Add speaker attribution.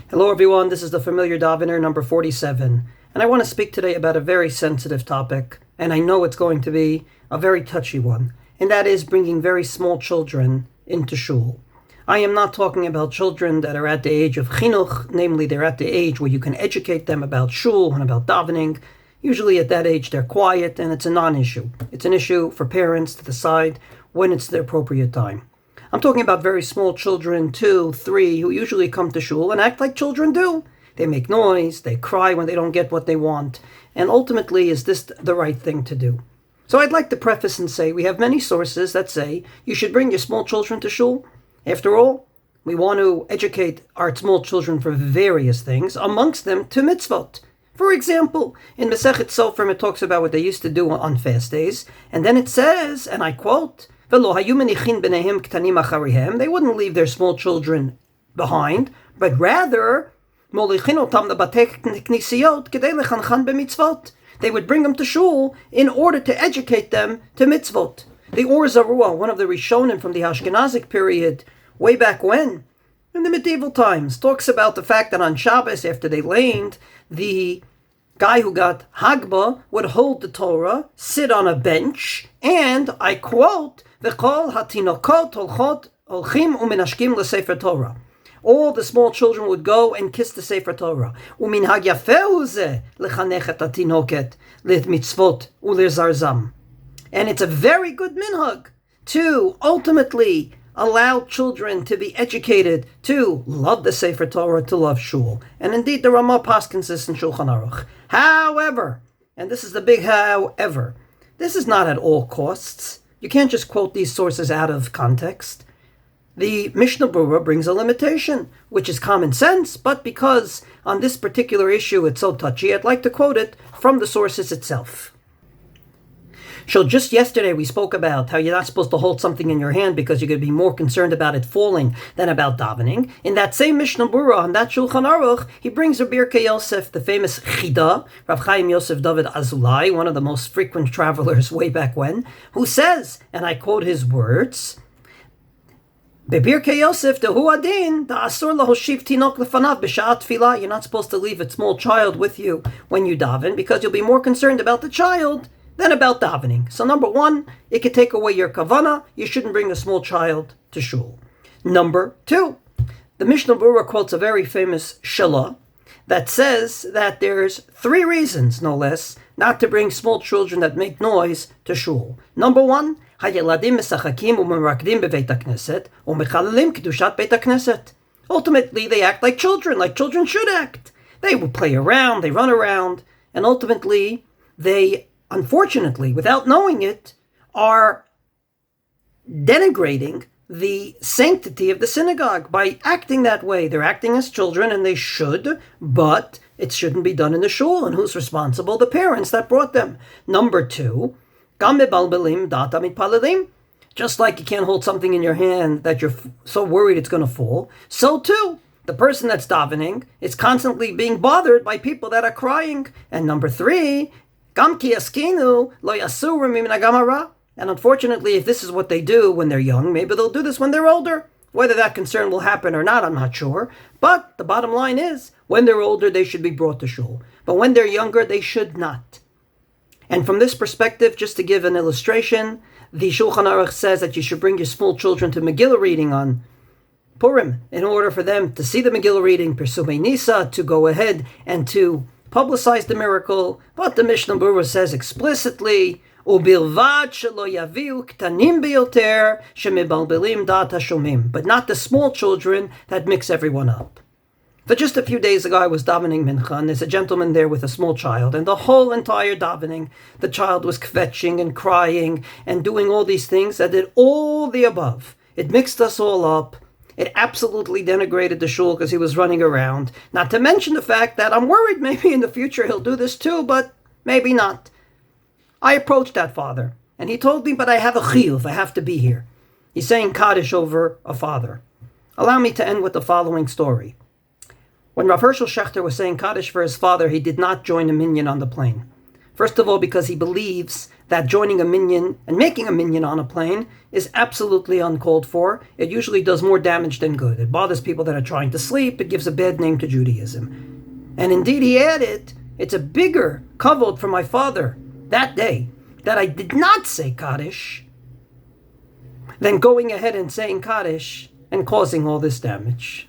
Speaker 1: Hello everyone, this is the Familiar DAVENER number 47, and I want to speak today about a very sensitive topic, and I know it's going to be a very touchy one, and that is bringing very small children into Shul. I am not talking about children that are at the age of chinuch, namely they're at the age where you can educate them about Shul and about davening. Usually at that age they're quiet and it's a non-issue. It's an issue for parents to decide when it's the appropriate time. I'm talking about very small children, 2, 3, who usually come to Shul and act like children do. They make noise, they cry when they don't get what they want, and ultimately, is this the right thing to do? So I'd like to preface and say we have many sources that say you should bring your small children to Shul. After all, we want to educate our small children for various things, amongst them to mitzvot. For example, in Masechet Sofrim it talks about what they used to do on fast days, and then it says, and I quote, they wouldn't leave their small children behind, but rather they would bring them to Shul in order to educate them to mitzvot. The Or Zarua, one of the Rishonim from the Ashkenazic period, way back when, in the medieval times, talks about the fact that on Shabbos, after they laned, the guy who got Hagba would hold the Torah, sit on a bench, and, I quote, V'chol hatinokot holchim umenashkim l'sefer Torah. All the small children would go and kiss the Sefer Torah. Uminhag yafeh zeh lechanech et hatinoket lemitzvot ulezarzam. And it's a very good minhag to ultimately allow children to be educated to love the Sefer Torah, to love Shul. And indeed, the Ramah paskins this in Shulchan Aruch. However, and this is the big however, this is not at all costs. You can't just quote these sources out of context. The Mishnah Berurah brings a limitation, which is common sense, but because on this particular issue it's so touchy, I'd like to quote it from the sources itself. So just yesterday we spoke about how you're not supposed to hold something in your hand because you're going to be more concerned about it falling than about davening. In that same Mishnah Berurah, on that Shulchan Aruch, he brings Rabbi Birkei Yosef, the famous Chida, Rav Chaim Yosef David Azulai, one of the most frequent travelers way back when, who says, and I quote his words, Bebirkei Yosef, Dehu Adin, Asur lahoshiv tinok lefanav b'shat tefillah. You're not supposed to leave a small child with you when you daven because you'll be more concerned about the child than about davening. So number one, it could take away your kavanah. You shouldn't bring a small child to Shul. Number two, the Mishnah Berurah quotes a very famous Shalah that says that there's 3 reasons, no less, not to bring small children that make noise to Shul. Number one, ultimately they act like children should act. They will play around, they run around, and ultimately they, unfortunately, without knowing it, are denigrating the sanctity of the synagogue by acting that way. They're acting as children, and they should, but it shouldn't be done in the shul. And who's responsible? The parents that brought them. Number two, just like you can't hold something in your hand that you're so worried it's going to fall, so too, the person that's davening is constantly being bothered by people that are crying. And number three, and unfortunately, if this is what they do when they're young, maybe they'll do this when they're older. Whether that concern will happen or not, I'm not sure. But the bottom line is, when they're older, they should be brought to shul. But when they're younger, they should not. And from this perspective, just to give an illustration, the Shulchan Aruch says that you should bring your small children to Megillah reading on Purim in order for them to see the Megillah reading, Persumei Nisa, to go ahead and to publicize the miracle. But the Mishnah Berurah says explicitly, Ubilvad shelo yaviu ktanim biyoter shemebalbelim dat hashomim, but not the small children that mix everyone up. So just a few days ago, I was davening mincha, and there's a gentleman there with a small child, and the whole entire davening, the child was kvetching and crying and doing all these things that did all the above. It mixed us all up. It absolutely denigrated the shul because he was running around. Not to mention the fact that I'm worried maybe in the future he'll do this too, but maybe not. I approached that father, and he told me, but I have a chiyuv, I have to be here. He's saying Kaddish over a father. Allow me to end with the following story. When Rav Hershel Schachter was saying Kaddish for his father, he did not join a minyan on the plane. First of all, because he believes that joining a minyan and making a minyan on a plane is absolutely uncalled for. It usually does more damage than good. It bothers people that are trying to sleep. It gives a bad name to Judaism. And indeed, he added, it's a bigger kavod for my father that day that I did not say Kaddish than going ahead and saying Kaddish and causing all this damage.